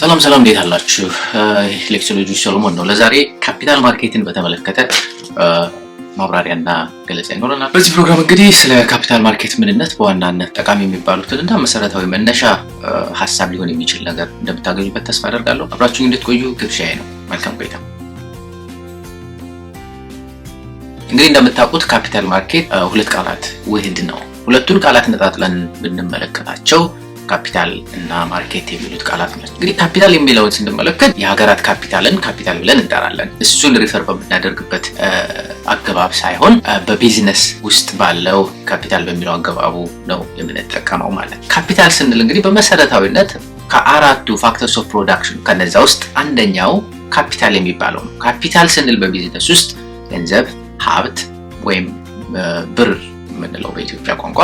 ሰላም እንዴት አላችሁ? ሌክቸሮጂ ሰሎሞን ነው። ለዛሬ ካፒታል ማርኬትን በተመለከተ ማብራሪያና ገለጻ ይኖረናል። በዚህ ፕሮግራም እንግዲህ ስለ ካፒታል ማርኬት ምንነት በዋናነት ጠቃሚ የሚባሉትን እና መሰረታዊ መነሻ ሀሳብ ሊሆን የሚችል ነገር እንደምታገኙበት ተስፋ አደርጋለሁ። አብራችሁኝ እንድትቆዩ ግብዣዬ ነው። መልካም ቆይታ። እንግዲህ እንደምታውቁት ካፒታል ማርኬት ሁለት ቃላት ውህድ ነው። ሁለቱን ቃላት ነጣጥለን ብንመለከታቸው ካፒታል እና ማርኬት የሚሉት ቃላት ናቸው። እንግዲህ ካፒታል የሚለውን ስንመለከት የሀገራት ካፒታልን ካፒታል ብለን እንጠራለን። እሱን ሪፈር በምናደርግበት አገባብ ሳይሆን በቢዝነስ ውስጥ ባለው ካፒታል በሚለው አገባቡ ነው የምንጠቀመው ማለት። ካፒታል ስንል እንግዲህ በመሰረታዊነት ከአራቱ ፋክተርስ ኦፍ ፕሮዳክሽን ከነዛ ውስጥ አንደኛው ካፒታል የሚባለው ነው። ካፒታል ስንል በቢዝነስ ውስጥ ገንዘብ፣ ሀብት ወይም ብር የምንለው በኢትዮጵያ ቋንቋ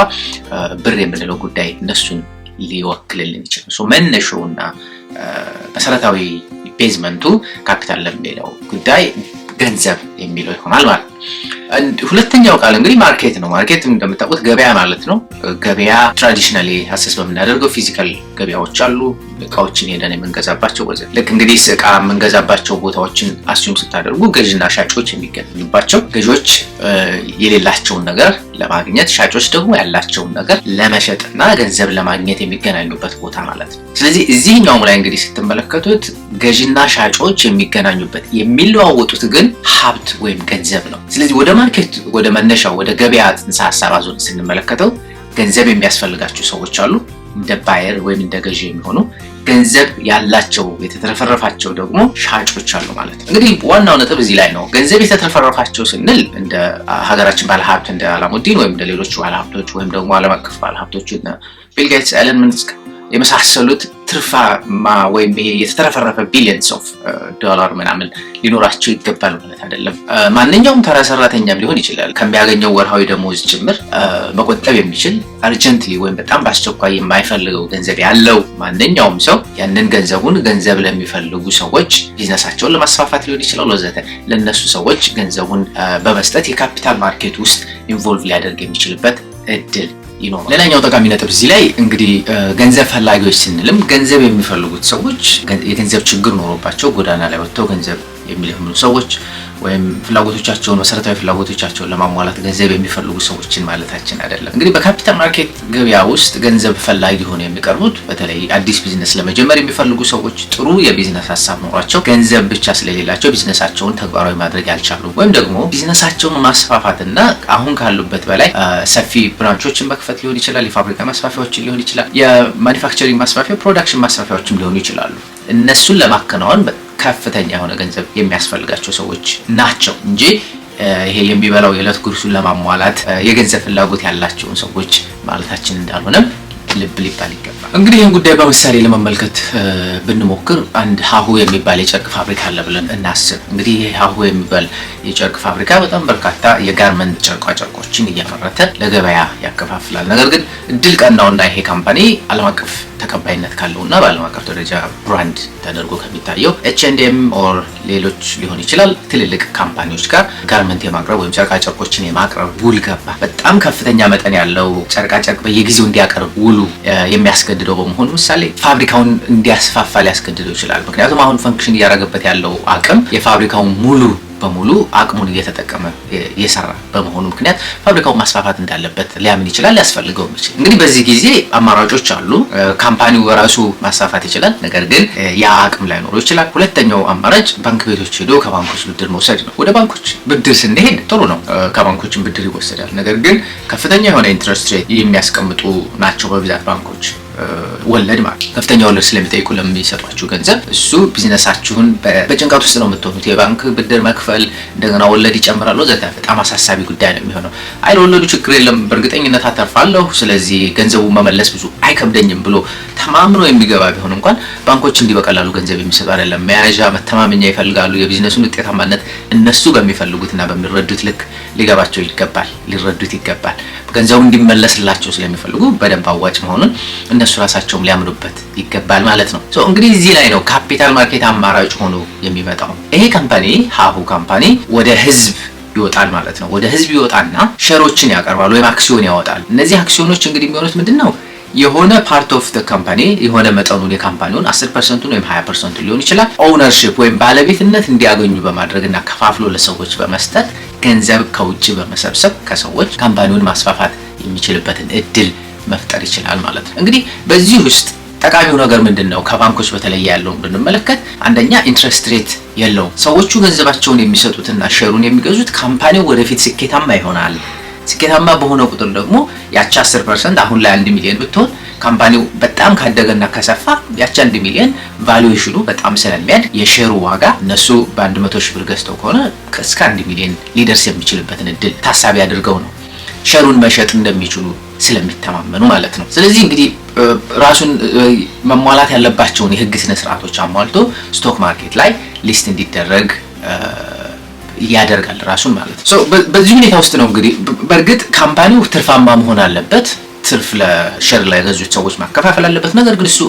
ብር የምንለው ጉዳይ እነሱን ሊወክልልን ይችላል። መነሻውና መሰረታዊ ቤዝመንቱ ካፒታል ለሚለው ጉዳይ ገንዘብ የሚለው ይሆናል ማለት ነው። ሁለተኛው ቃል እንግዲህ ማርኬት ነው። ማርኬት እንደምታውቁት ገበያ ማለት ነው። ገበያ ትራዲሽናሊ አሰስ በምናደርገው ፊዚካል ገበያዎች አሉ፣ እቃዎችን ሄደን የምንገዛባቸው ወዘተ። ልክ እንግዲህ እቃ የምንገዛባቸው ቦታዎችን አስዩም ስታደርጉ ገዥና ሻጮች የሚገናኙባቸው፣ ገዢዎች የሌላቸውን ነገር ለማግኘት ሻጮች ደግሞ ያላቸውን ነገር ለመሸጥና ገንዘብ ለማግኘት የሚገናኙበት ቦታ ማለት ነው። ስለዚህ እዚህኛውም ላይ እንግዲህ ስትመለከቱት ገዥና ሻጮች የሚገናኙበት የሚለዋወጡት ግን ሀብት ወይም ገንዘብ ነው። ስለዚህ ወደ ማርኬት ወደ መነሻው ወደ ገበያ ጽንሰ ሐሳብ አዞን ስንመለከተው ገንዘብ የሚያስፈልጋቸው ሰዎች አሉ፣ እንደ ባየር ወይም እንደ ገዢ የሚሆኑ ገንዘብ ያላቸው የተተረፈረፋቸው ደግሞ ሻጮች አሉ ማለት ነው። እንግዲህ ዋናው ነጥብ እዚህ ላይ ነው። ገንዘብ የተተረፈረፋቸው ስንል እንደ ሀገራችን ባለሀብት እንደ አላሙዲን ወይም እንደ ሌሎች ባለሀብቶች ወይም ደግሞ ዓለም አቀፍ ባለሀብቶች እና ቢል ጌትስ፣ ኤለን መስክ የመሳሰሉት ትርፋማ ወይም ይሄ የተተረፈረፈ ቢሊየንስ ኦፍ ዶላር ምናምን ሊኖራቸው ይገባል ማለት አይደለም። ማንኛውም ተራ ሰራተኛም ሊሆን ይችላል ከሚያገኘው ወርሃዊ ደሞዝ ጭምር መቆጠብ የሚችል አርጀንትሊ ወይም በጣም በአስቸኳይ የማይፈልገው ገንዘብ ያለው ማንኛውም ሰው ያንን ገንዘቡን ገንዘብ ለሚፈልጉ ሰዎች ቢዝነሳቸውን ለማስፋፋት ሊሆን ይችላል ወዘተ ለነሱ ሰዎች ገንዘቡን በመስጠት የካፒታል ማርኬት ውስጥ ኢንቮልቭ ሊያደርግ የሚችልበት እድል ይኖራል። ሌላኛው ጠቃሚ ነጥብ እዚህ ላይ እንግዲህ ገንዘብ ፈላጊዎች ስንልም ገንዘብ የሚፈልጉት ሰዎች የገንዘብ ችግር ኖሮባቸው ጎዳና ላይ ወጥተው ገንዘብ የሚለምኑ ሰዎች ወይም ፍላጎቶቻቸውን መሰረታዊ ፍላጎቶቻቸውን ለማሟላት ገንዘብ የሚፈልጉ ሰዎችን ማለታችን አይደለም። እንግዲህ በካፒታል ማርኬት ገበያ ውስጥ ገንዘብ ፈላጊ ሆነው የሚቀርቡት በተለይ አዲስ ቢዝነስ ለመጀመር የሚፈልጉ ሰዎች ጥሩ የቢዝነስ ሀሳብ ኖሯቸው ገንዘብ ብቻ ስለሌላቸው ቢዝነሳቸውን ተግባራዊ ማድረግ ያልቻሉ ወይም ደግሞ ቢዝነሳቸውን ማስፋፋትና አሁን ካሉበት በላይ ሰፊ ብራንቾችን መክፈት ሊሆን ይችላል፣ የፋብሪካ ማስፋፊያዎችን ሊሆን ይችላል፣ የማኒፋክቸሪንግ ማስፋፊያ ፕሮዳክሽን ማስፋፊያዎችን ሊሆኑ ይችላሉ። እነሱን ለማከናወን ከፍተኛ የሆነ ገንዘብ የሚያስፈልጋቸው ሰዎች ናቸው እንጂ ይሄ የሚበላው የዕለት ጉርሱን ለማሟላት የገንዘብ ፍላጎት ያላቸውን ሰዎች ማለታችን እንዳልሆነም ልብ ሊባል ይገባል። እንግዲህ ይህን ጉዳይ በምሳሌ ለመመልከት ብንሞክር አንድ ሀሁ የሚባል የጨርቅ ፋብሪካ አለ ብለን እናስብ። እንግዲህ ይህ ሀሁ የሚባል የጨርቅ ፋብሪካ በጣም በርካታ የጋርመንት ጨርቆችን እያመረተ ለገበያ ያከፋፍላል። ነገር ግን እድል ቀናውና ይሄ ካምፓኒ ዓለም አቀፍ ተቀባይነት ካለውና በዓለም አቀፍ ደረጃ ብራንድ ተደርጎ ከሚታየው H&M ኦር ሌሎች ሊሆን ይችላል ትልልቅ ካምፓኒዎች ጋር ጋርመንት የማቅረብ ወይም ጨርቆችን የማቅረብ ውል ገባ። በጣም ከፍተኛ መጠን ያለው ጨርቅ በየጊዜው እንዲያቀርብ ውሉ የሚያስገድደው በመሆኑ ምሳሌ ፋብሪካውን እንዲያስፋፋ ሊያስገድደው ይችላል። ምክንያቱም አሁን ፈንክሽን እያደረገበት ያለው አቅም የፋብሪካውን ሙሉ በሙሉ አቅሙን እየተጠቀመ የሰራ በመሆኑ ምክንያት ፋብሪካውን ማስፋፋት እንዳለበት ሊያምን ይችላል፣ ሊያስፈልገው ይችላል። እንግዲህ በዚህ ጊዜ አማራጮች አሉ። ካምፓኒው በራሱ ማስፋፋት ይችላል፣ ነገር ግን ያ አቅም ላይኖረው ይችላል። ሁለተኛው አማራጭ ባንክ ቤቶች ሄዶ ከባንኮች ብድር መውሰድ ነው። ወደ ባንኮች ብድር ስንሄድ ጥሩ ነው፣ ከባንኮችን ብድር ይወሰዳል። ነገር ግን ከፍተኛ የሆነ ኢንትረስት ሬት የሚያስቀምጡ ናቸው በብዛት ባንኮች። ወለድ ማለት ከፍተኛ ወለድ ስለሚጠይቁ ለሚሰጧችሁ ገንዘብ እሱ ቢዝነሳችሁን በጭንቀት ውስጥ ነው የምትሆኑት። የባንክ ብድር መክፈል እንደገና ወለድ ይጨምራል ወዘተ በጣም አሳሳቢ ጉዳይ ነው የሚሆነው። አይ ለወለዱ ችግር የለም በእርግጠኝነት አተርፋለሁ ስለዚህ ገንዘቡ መመለስ ብዙ አይከብደኝም ብሎ ተማምኖ የሚገባ ቢሆን እንኳን ባንኮች እንዲህ በቀላሉ ገንዘብ የሚሰጡ አይደለም። መያዣ መተማመኛ ይፈልጋሉ። የቢዝነሱን ውጤታማነት እነሱ በሚፈልጉትና በሚረዱት ልክ ሊገባቸው ይገባል፣ ሊረዱት ይገባል። ገንዘቡ እንዲመለስላቸው ስለሚፈልጉ በደንብ አዋጭ መሆኑን እነሱ ራሳቸውም ሊያምኑበት ይገባል ማለት ነው። እንግዲህ እዚህ ላይ ነው ካፒታል ማርኬት አማራጭ ሆኖ የሚመጣው። ይሄ ካምፓኒ ሀሁ ካምፓኒ ወደ ህዝብ ይወጣል ማለት ነው። ወደ ህዝብ ይወጣና ሼሮችን ያቀርባል ወይም አክሲዮን ያወጣል። እነዚህ አክሲዮኖች እንግዲህ የሚሆኑት ምንድነው የሆነ ፓርት ኦፍ ዘ ካምፓኒ የሆነ መጠኑን የካምፓኒውን 10% ወይም 20% ሊሆን ይችላል ኦውነርሺፕ ወይም ባለቤትነት እንዲያገኙ በማድረግና ከፋፍሎ ለሰዎች በመስጠት ገንዘብ ከውጭ በመሰብሰብ ከሰዎች ካምፓኒውን ማስፋፋት የሚችልበትን እድል መፍጠር ይችላል ማለት ነው። እንግዲህ በዚህ ውስጥ ጠቃሚው ነገር ምንድነው? ከባንኮች በተለየ ያለው ብንመለከት አንደኛ ኢንትረስት ሬት የለውም። ሰዎቹ ገንዘባቸውን የሚሰጡትና ሼሩን የሚገዙት ካምፓኒው ወደፊት ስኬታማ ይሆናል። ስኬታማ በሆነ ቁጥር ደግሞ ያቺ 10% አሁን ላይ 1 ሚሊዮን ብትሆን ካምፓኒው በጣም ካደገና ከሰፋ ያቺ 1 ሚሊዮን ቫሉዌሽኑ በጣም ስለሚያድግ የሼሩ ዋጋ እነሱ በ100 ሺህ ብር ገዝተው ከሆነ እስከ 1 ሚሊዮን ሊደርስ የሚችልበትን እድል ታሳቢ አድርገው ነው ሼሩን መሸጥ እንደሚችሉ ስለሚተማመኑ ማለት ነው። ስለዚህ እንግዲህ ራሱን መሟላት ያለባቸውን የህግ ስነ ስርዓቶች አሟልቶ ስቶክ ማርኬት ላይ ሊስት እንዲደረግ ያደርጋል ራሱን ማለት ነው። በዚህ ሁኔታ ውስጥ ነው እንግዲህ በእርግጥ ካምፓኒው ትርፋማ መሆን አለበት። ትርፍ ለሼር ላይ ገዙት ሰዎች ማከፋፈል አለበት። ነገር ግን እሱ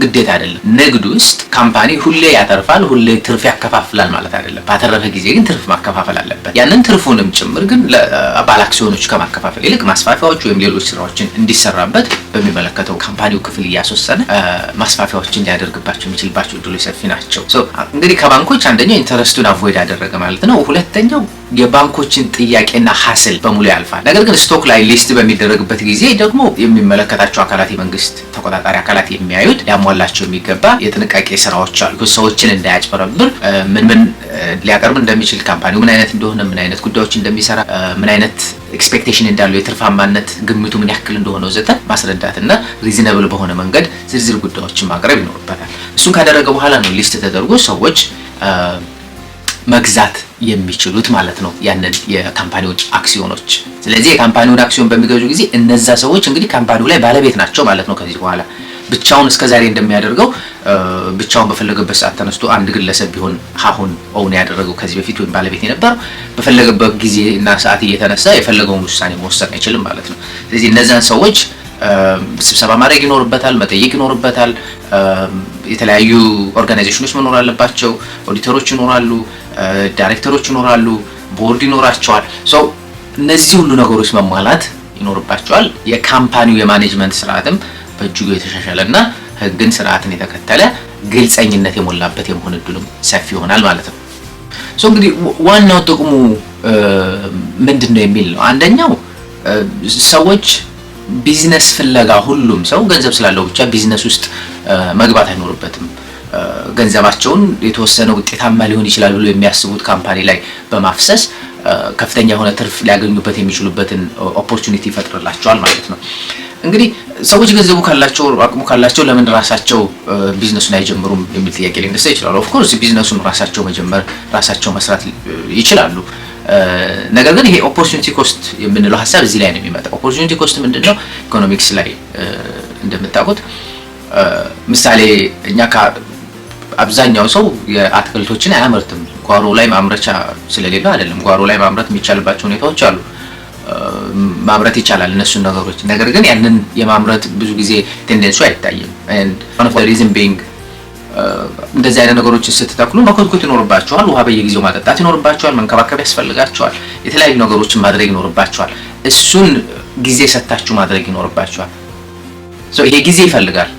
ግዴታ አይደለም። ንግድ ውስጥ ካምፓኒ ሁሌ ያተርፋል፣ ሁሌ ትርፍ ያከፋፍላል ማለት አይደለም። ባተረፈ ጊዜ ግን ትርፍ ማከፋፈል አለበት። ያንን ትርፉንም ጭምር ግን ለባለ አክሲዮኖች ከማከፋፈል ይልቅ ማስፋፊያዎች ወይም ሌሎች ስራዎችን እንዲሰራበት በሚመለከተው ካምፓኒው ክፍል እያስወሰነ ማስፋፊያዎችን ሊያደርግባቸው የሚችልባቸው እድሎች ሰፊ ናቸው። እንግዲህ ከባንኮች አንደኛው ኢንተረስቱን አቮይድ ያደረገ ማለት ነው። ሁለተኛው የባንኮችን ጥያቄና ሀስል በሙሉ ያልፋል። ነገር ግን ስቶክ ላይ ሊስት በሚደረግበት ጊዜ ደግሞ የሚመለከታቸው አካላት የመንግስት ተቆጣጣሪ አካላት የሚያዩት ሊያሟላቸው የሚገባ የጥንቃቄ ስራዎች አሉ። ሰዎችን እንዳያጭበረብር ምን ሊያቀርብ እንደሚችል ካምፓኒው ምን አይነት እንደሆነ ምን አይነት ጉዳዮች እንደሚሰራ ምን አይነት ኤክስፔክቴሽን እንዳለው የትርፋማነት ግምቱ ምን ያክል እንደሆነ ወዘተ ማስረዳትና ሪዝነብል በሆነ መንገድ ዝርዝር ጉዳዮችን ማቅረብ ይኖርበታል። እሱን ካደረገ በኋላ ነው ሊስት ተደርጎ ሰዎች መግዛት የሚችሉት ማለት ነው ያንን የካምፓኒውን አክሲዮኖች። ስለዚህ የካምፓኒውን አክሲዮን በሚገዙ ጊዜ እነዛ ሰዎች እንግዲህ ካምፓኒው ላይ ባለቤት ናቸው ማለት ነው። ከዚህ በኋላ ብቻውን እስከዛሬ እንደሚያደርገው ብቻውን በፈለገበት ሰዓት ተነስቶ አንድ ግለሰብ ቢሆን አሁን ኦውን ያደረገው ከዚህ በፊት ወይም ባለቤት የነበረው በፈለገበት ጊዜ እና ሰዓት እየተነሳ የፈለገውን ውሳኔ መወሰን አይችልም ማለት ነው። ስለዚህ እነዛን ሰዎች ስብሰባ ማድረግ ይኖርበታል፣ መጠየቅ ይኖርበታል። የተለያዩ ኦርጋናይዜሽኖች መኖር አለባቸው። ኦዲተሮች ይኖራሉ፣ ዳይሬክተሮች ይኖራሉ፣ ቦርድ ይኖራቸዋል። እነዚህ ሁሉ ነገሮች መሟላት ይኖርባቸዋል። የካምፓኒው የማኔጅመንት ስርዓትም በእጅጉ የተሻሻለና ህግን ስርዓትን የተከተለ ግልጸኝነት የሞላበት የመሆን እድሉም ሰፊ ይሆናል ማለት ነው። እንግዲህ ዋናው ጥቅሙ ምንድነው የሚል ነው። አንደኛው ሰዎች ቢዝነስ ፍለጋ ሁሉም ሰው ገንዘብ ስላለው ብቻ ቢዝነስ ውስጥ መግባት አይኖርበትም። ገንዘባቸውን የተወሰነ ውጤታማ ሊሆን ይችላል ብሎ የሚያስቡት ካምፓኒ ላይ በማፍሰስ ከፍተኛ የሆነ ትርፍ ሊያገኙበት የሚችሉበትን ኦፖርቹኒቲ ይፈጥርላቸዋል ማለት ነው። እንግዲህ ሰዎች ገንዘቡ ካላቸው አቅሙ ካላቸው ለምን ራሳቸው ቢዝነሱን አይጀምሩም የሚል ጥያቄ ሊነሳ ይችላል። ኦፍ ኮርስ ቢዝነሱን ራሳቸው መጀመር ራሳቸው መስራት ይችላሉ። ነገር ግን ይሄ ኦፖርቹኒቲ ኮስት የምንለው ሐሳብ እዚህ ላይ ነው የሚመጣው። ኦፖርቹኒቲ ኮስት ምንድነው? ኢኮኖሚክስ ላይ እንደምታውቁት ምሳሌ እኛ አብዛኛው ሰው የአትክልቶችን አያመርትም። ጓሮ ላይ ማምረቻ ስለሌለ አይደለም። ጓሮ ላይ ማምረት የሚቻልባቸው ሁኔታዎች አሉ። ማምረት ይቻላል እነሱን ነገሮች። ነገር ግን ያንን የማምረት ብዙ ጊዜ ቴንደንሱ አይታይም። and one of the reason being እንደዚህ አይነት ነገሮችን ስትተክሉ መኮትኮት ይኖርባቸዋል፣ ውሃ በየጊዜው ማጠጣት ይኖርባቸዋል፣ መንከባከብ ያስፈልጋቸዋል፣ የተለያዩ ነገሮችን ማድረግ ይኖርባቸዋል። እሱን ጊዜ ሰጣችሁ ማድረግ ይኖርባቸዋል። ይሄ ጊዜ ይፈልጋል።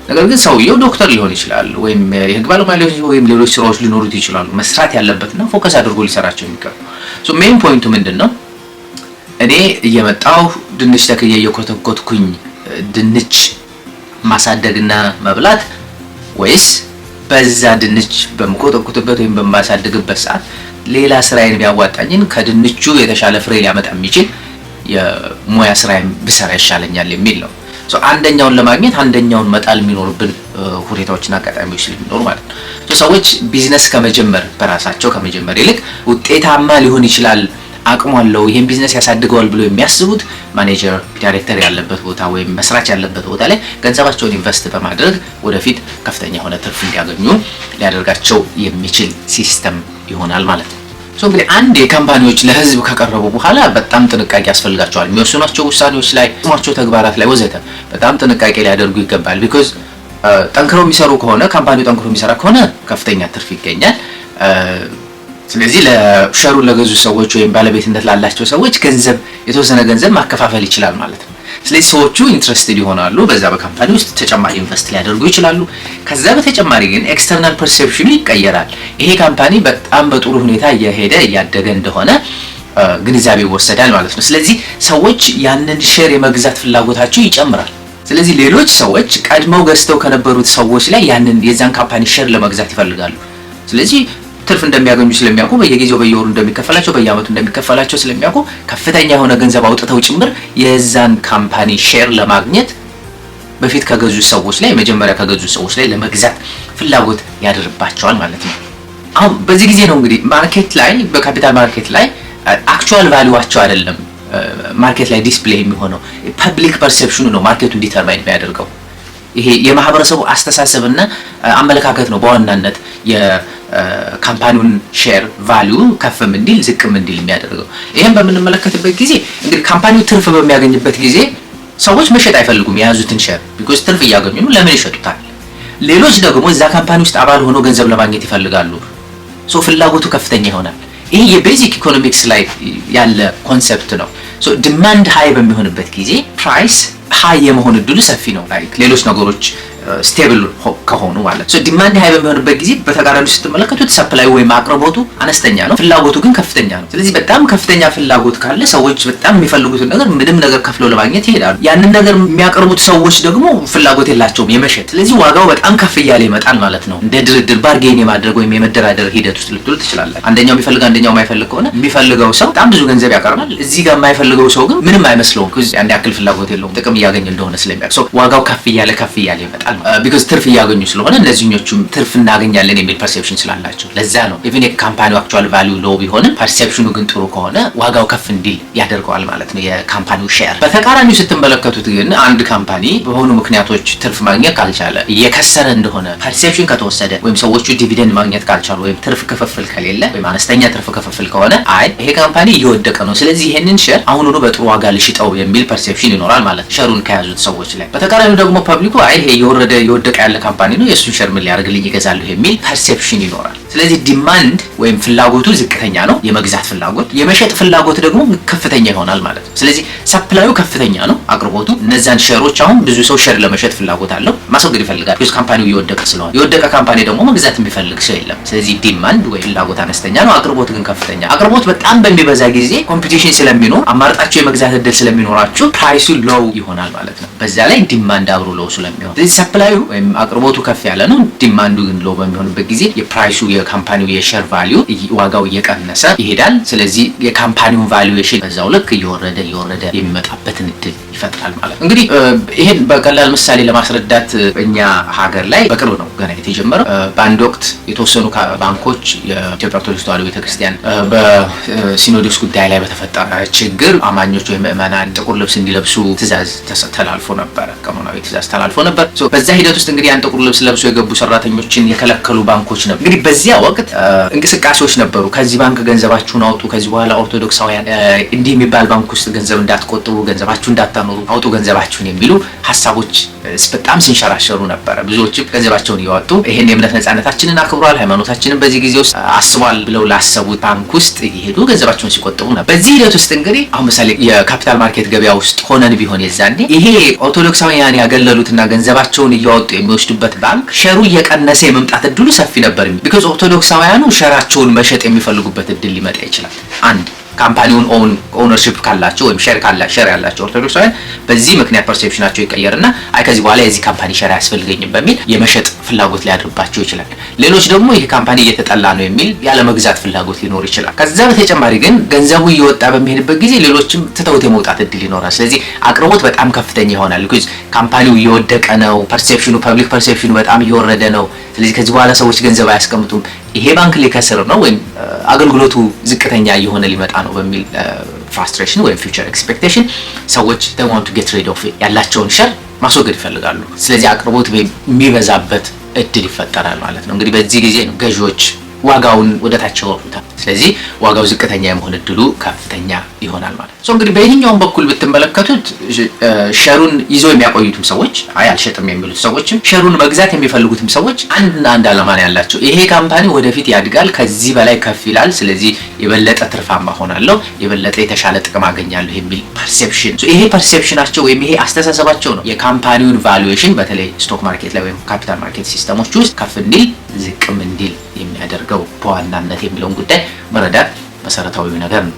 ነገር ግን ሰውየው ዶክተር ሊሆን ይችላል ወይም የህግ ባለሙያ ሊሆን ይችላል ወይም ሌሎች ስራዎች ሊኖሩት ይችላሉ። መስራት ያለበትና ፎከስ አድርጎ ሊሰራቸው የሚገቡ ሜን ፖይንቱ ምንድነው? እኔ እየመጣው ድንች ተክዬ እየኮተኮትኩኝ ድንች ማሳደግና መብላት ወይስ በዛ ድንች በመኮተኮትበት ወይም በማሳደግበት ሰዓት ሌላ ስራዬን ቢያዋጣኝን ከድንቹ የተሻለ ፍሬ ሊያመጣ የሚችል የሙያ ስራዬን ብሰራ ይሻለኛል የሚል ነው። አንደኛውን ለማግኘት አንደኛውን መጣል የሚኖርብን ሁኔታዎችና አጋጣሚዎች ስለሚኖሩ ማለት ነው። ሰዎች ቢዝነስ ከመጀመር በራሳቸው ከመጀመር ይልቅ ውጤታማ ሊሆን ይችላል አቅሙ አለው ይሄን ቢዝነስ ያሳድገዋል ብሎ የሚያስቡት ማኔጀር ዳይሬክተር ያለበት ቦታ ወይም መስራች ያለበት ቦታ ላይ ገንዘባቸውን ኢንቨስት በማድረግ ወደፊት ከፍተኛ የሆነ ትርፍ እንዲያገኙ ሊያደርጋቸው የሚችል ሲስተም ይሆናል ማለት ነው። እንግዲህ አንድ የካምፓኒዎች ለህዝብ ከቀረቡ በኋላ በጣም ጥንቃቄ ያስፈልጋቸዋል። የሚወስኗቸው ውሳኔዎች ላይ፣ ስማቸው ተግባራት ላይ ወዘተ በጣም ጥንቃቄ ሊያደርጉ ይገባል። ቢኮዝ ጠንክረው የሚሰሩ ከሆነ ካምፓኒው ጠንክሮ የሚሰራ ከሆነ ከፍተኛ ትርፍ ይገኛል። ስለዚህ ለሸሩን ለገዙ ሰዎች ወይም ባለቤትነት ላላቸው ሰዎች ገንዘብ የተወሰነ ገንዘብ ማከፋፈል ይችላል ማለት ነው። ስለዚህ ሰዎቹ ኢንትረስትድ ይሆናሉ፣ በዛ በካምፓኒ ውስጥ ተጨማሪ ኢንቨስት ሊያደርጉ ይችላሉ። ከዛ በተጨማሪ ግን ኤክስተርናል ፐርሴፕሽኑ ይቀየራል። ይሄ ካምፓኒ በጣም በጥሩ ሁኔታ እየሄደ እያደገ እንደሆነ ግንዛቤ ይወሰዳል ማለት ነው። ስለዚህ ሰዎች ያንን ሼር የመግዛት ፍላጎታቸው ይጨምራል። ስለዚህ ሌሎች ሰዎች ቀድመው ገዝተው ከነበሩት ሰዎች ላይ ያንን የዛን ካምፓኒ ሼር ለመግዛት ይፈልጋሉ። ስለዚህ ትርፍ እንደሚያገኙ ስለሚያውቁ በየጊዜው በየወሩ እንደሚከፈላቸው በየአመቱ እንደሚከፈላቸው ስለሚያውቁ ከፍተኛ የሆነ ገንዘብ አውጥተው ጭምር የዛን ካምፓኒ ሼር ለማግኘት በፊት ከገዙ ሰዎች ላይ መጀመሪያ ከገዙ ሰዎች ላይ ለመግዛት ፍላጎት ያደርባቸዋል ማለት ነው። አሁን በዚህ ጊዜ ነው እንግዲህ ማርኬት ላይ በካፒታል ማርኬት ላይ አክቹዋል ቫልዩዋቸው አይደለም ማርኬት ላይ ዲስፕሌይ የሚሆነው ፐብሊክ ፐርሴፕሽኑ ነው ማርኬቱን ዲተርማይን የሚያደርገው። ይሄ የማህበረሰቡ አስተሳሰብና አመለካከት ነው በዋናነት የካምፓኒውን ሼር ቫልዩ ከፍም እንዲል ዝቅም እንዲል የሚያደርገው። ይሄን በምንመለከትበት ጊዜ እንግዲህ ካምፓኒው ትርፍ በሚያገኝበት ጊዜ ሰዎች መሸጥ አይፈልጉም የያዙትን ሼር ቢኮዝ ትርፍ እያገኙ ነው፣ ለምን ይሸጡታል? ሌሎች ደግሞ እዛ ካምፓኒ ውስጥ አባል ሆኖ ገንዘብ ለማግኘት ይፈልጋሉ። ሶ ፍላጎቱ ከፍተኛ ይሆናል። ይሄ የቤዚክ ኢኮኖሚክስ ላይ ያለ ኮንሰፕት ነው። ሶ ዲማንድ ሃይ በሚሆንበት ጊዜ ፕራይስ ሃይ የመሆን እድሉ ሰፊ ነው። ላይክ ሌሎች ነገሮች ስቴብል ከሆኑ ማለት ነው። ዲማንድ ሃይ በሚሆንበት ጊዜ በተቃራኒው ስትመለከቱት ሰፕላይ ወይም አቅርቦቱ አነስተኛ ነው፣ ፍላጎቱ ግን ከፍተኛ ነው። ስለዚህ በጣም ከፍተኛ ፍላጎት ካለ ሰዎች በጣም የሚፈልጉትን ነገር ምንም ነገር ከፍለው ለማግኘት ይሄዳሉ። ያንን ነገር የሚያቀርቡት ሰዎች ደግሞ ፍላጎት የላቸውም የመሸጥ። ስለዚህ ዋጋው በጣም ከፍ እያለ ይመጣል ማለት ነው። እንደ ድርድር ባርጌን የማድረግ ወይም የመደራደር ሂደት ውስጥ ልትሉ ትችላላችሁ። አንደኛው የሚፈልግ አንደኛው የማይፈልግ ከሆነ የሚፈልገው ሰው በጣም ብዙ ገንዘብ ያቀርባል፣ እዚህ ጋር የማይፈልገው ሰው ግን ምንም አይመስለውም፣ ያን ያክል ፍላጎት የለውም፣ ጥቅም እያገኘ እንደሆነ ስለሚያውቅ ዋጋው ከፍ እያለ ይመጣል። ቢኮዝ ትርፍ እያገኙ ስለሆነ እነዚህኞቹም ትርፍ እናገኛለን የሚል ፐርሴፕሽን ስላላቸው ለዛ ነው ኢቭን የካምፓኒው አክቹዋል ቫልዩ ሎው ቢሆንም ፐርሴፕሽኑ ግን ጥሩ ከሆነ ዋጋው ከፍ እንዲል ያደርገዋል ማለት ነው የካምፓኒው ሼር። በተቃራኒው ስትመለከቱት ግን አንድ ካምፓኒ በሆኑ ምክንያቶች ትርፍ ማግኘት ካልቻለ እየከሰረ እንደሆነ ፐርሴፕሽን ከተወሰደ ወይም ሰዎቹ ዲቪደንድ ማግኘት ካልቻሉ ወይም ትርፍ ክፍፍል ከሌለ ወይም አነስተኛ ትርፍ ክፍፍል ከሆነ አይ ይሄ ካምፓኒ እየወደቀ ነው፣ ስለዚህ ይሄንን ሼር አሁኑኑ በጥሩ ዋጋ ልሽጠው የሚል ፐርሴፕሽን ይኖራል ማለት ነው ሼሩን ከያዙት ሰዎች ላይ። በተቃራኒው ደግሞ ፐብሊኩ አይ ይሄ የወደቀ ያለ ካምፓኒ ነው የእሱን ሼር ምን ሊያደርግልኝ ይገዛለሁ የሚል ፐርሴፕሽን ይኖራል። ስለዚህ ዲማንድ ወይም ፍላጎቱ ዝቅተኛ ነው፣ የመግዛት ፍላጎት፣ የመሸጥ ፍላጎት ደግሞ ከፍተኛ ይሆናል ማለት ነው። ስለዚህ ሰፕላዩ ከፍተኛ ነው፣ አቅርቦቱ እነዛን ሼሮች አሁን ብዙ ሰው ሼር ለመሸጥ ፍላጎት አለው፣ ማስወገድ ይፈልጋል ቢኮዝ ካምፓኒው እየወደቀ ስለሆነ። የወደቀ ካምፓኒ ደግሞ መግዛት የሚፈልግ ሰው የለም። ስለዚህ ዲማንድ ወይም ፍላጎት አነስተኛ ነው፣ አቅርቦት ግን ከፍተኛ። አቅርቦት በጣም በሚበዛ ጊዜ ኮምፒቲሽን ስለሚኖር አማርጣቸው የመግዛት እድል ስለሚኖራቸው ፕራይሱ ሎው ይሆናል ማለት ነው። በዛ ላይ ዲማንድ አብሮ ሎው ስለሚሆን ስለዚህ ሰፕላዩ ወይም አቅርቦቱ ከፍ ያለ ነው፣ ዲማንዱ ግን ሎው በሚሆንበት ጊዜ የፕራይሱ የካምፓኒው የሼር ቫልዩ ዋጋው እየቀነሰ ይሄዳል። ስለዚህ የካምፓኒውን ቫሉዌሽን በዛው ልክ እየወረደ የሚመጣበትን እድል ይፈጥራል ማለት ነው። እንግዲህ ይሄን በቀላል ምሳሌ ለማስረዳት እኛ ሀገር ላይ በቅርብ ነው ገና የተጀመረው። በአንድ ወቅት የተወሰኑ ባንኮች የኢትዮጵያ ኦርቶዶክስ ተዋሕዶ ቤተክርስቲያን በሲኖዶስ ጉዳይ ላይ በተፈጠረ ችግር አማኞች ወይም ምዕመናን ጥቁር ልብስ እንዲለብሱ ትእዛዝ ተላልፎ ነበረ፣ ቀኖናዊ ትእዛዝ ተላልፎ ነበር። በዛ ሂደት ውስጥ እንግዲህ ያን ጥቁር ልብስ ለብሶ የገቡ ሰራተኞችን የከለከሉ ባንኮች ነበሩ። እንግዲህ በዚያ ወቅት እንቅስቃሴዎች ነበሩ። ከዚህ ባንክ ገንዘባችሁን አውጡ፣ ከዚህ በኋላ ኦርቶዶክሳውያን እንዲህ የሚባል ባንክ ውስጥ ገንዘብ እንዳትቆጥቡ፣ ገንዘባችሁ እንዳታኖሩ፣ አውጡ ገንዘባችሁን የሚሉ ሀሳቦች በጣም ሲንሸራሸሩ ነበረ። ብዙዎችም ገንዘባቸውን እያወጡ ይሄን የእምነት ነጻነታችንን አክብሯል፣ ሃይማኖታችንን በዚህ ጊዜ ውስጥ አስቧል ብለው ላሰቡት ባንክ ውስጥ እየሄዱ ገንዘባቸውን ሲቆጥቡ ነበር። በዚህ ሂደት ውስጥ እንግዲህ አሁን ምሳሌ የካፒታል ማርኬት ገበያ ውስጥ ሆነን ቢሆን የዛኔ ይሄ ኦርቶዶክሳውያን ያገለሉትና ገንዘባቸውን እያወጡ የሚወስዱበት ባንክ ሸሩ እየቀነሰ የመምጣት እድሉ ሰፊ ነበር። ቢኮዝ ኦርቶዶክሳውያኑ ሸራቸውን መሸጥ የሚፈልጉበት እድል ሊመጣ ይችላል። አንድ ካምፓኒውን ኦውነርሺፕ ካላቸው ወይም ሼር ያላቸው ኦርቶዶክሳውያን በዚህ ምክንያት ፐርሴፕሽናቸው ይቀየርና አይ ከዚህ በኋላ የዚህ ካምፓኒ ሼር አያስፈልገኝም በሚል የመሸጥ ፍላጎት ሊያድርባቸው ይችላል። ሌሎች ደግሞ ይሄ ካምፓኒ እየተጠላ ነው የሚል ያለ መግዛት ፍላጎት ሊኖር ይችላል። ከዛ በተጨማሪ ግን ገንዘቡ እየወጣ በሚሄድበት ጊዜ ሌሎችም ትተውት የመውጣት እድል ይኖራል። ስለዚህ አቅርቦት በጣም ከፍተኛ ይሆናል። ቢኮዝ ካምፓኒው እየወደቀ ነው፣ ፐብሊክ ፐርሴፕሽኑ በጣም እየወረደ ነው። ስለዚህ ከዚህ በኋላ ሰዎች ገንዘብ አያስቀምጡም፣ ይሄ ባንክ ሊከስር ነው ወይም አገልግሎቱ ዝቅተኛ እየሆነ ሊመጣ ነው በሚል ፍራስትሬሽን ወይም ፊውቸር ኤክስፔክቴሽን ሰዎች they want to get rid of it ያላቸውን ሸር ማስወገድ ይፈልጋሉ። ስለዚህ አቅርቦት የሚበዛበት እድል ይፈጠራል ማለት ነው። እንግዲህ በዚህ ጊዜ ነው ገዢዎች ዋጋውን ወደ ታች ያወርዱታል። ስለዚህ ዋጋው ዝቅተኛ የመሆን እድሉ ከፍተኛ ይሆናል ማለት ነው። እንግዲህ በየትኛውም በኩል ብትመለከቱት ሸሩን ይዘው የሚያቆዩትም ሰዎች አልሸጥም የሚሉት ሰዎችም ሸሩን መግዛት የሚፈልጉትም ሰዎች አንድ ዓላማ ነው ያላቸው። ይሄ ካምፓኒ ወደፊት ያድጋል፣ ከዚህ በላይ ከፍ ይላል፣ ስለዚህ የበለጠ ትርፋማ ሆናለሁ፣ የበለጠ የተሻለ ጥቅም አገኛለሁ የሚል ፐርሴፕሽን። ይሄ ፐርሴፕሽናቸው ወይም ይሄ አስተሳሰባቸው ነው የካምፓኒውን ቫሉዌሽን በተለይ ስቶክ ማርኬት ላይ ወይም ካፒታል ማርኬት ሲስተሞች ውስጥ ከፍ እንዲል ዝቅም እንዲል የሚያደርገው በዋናነት የሚለውን ጉዳይ መረዳት መሰረታዊ ነገር ነው።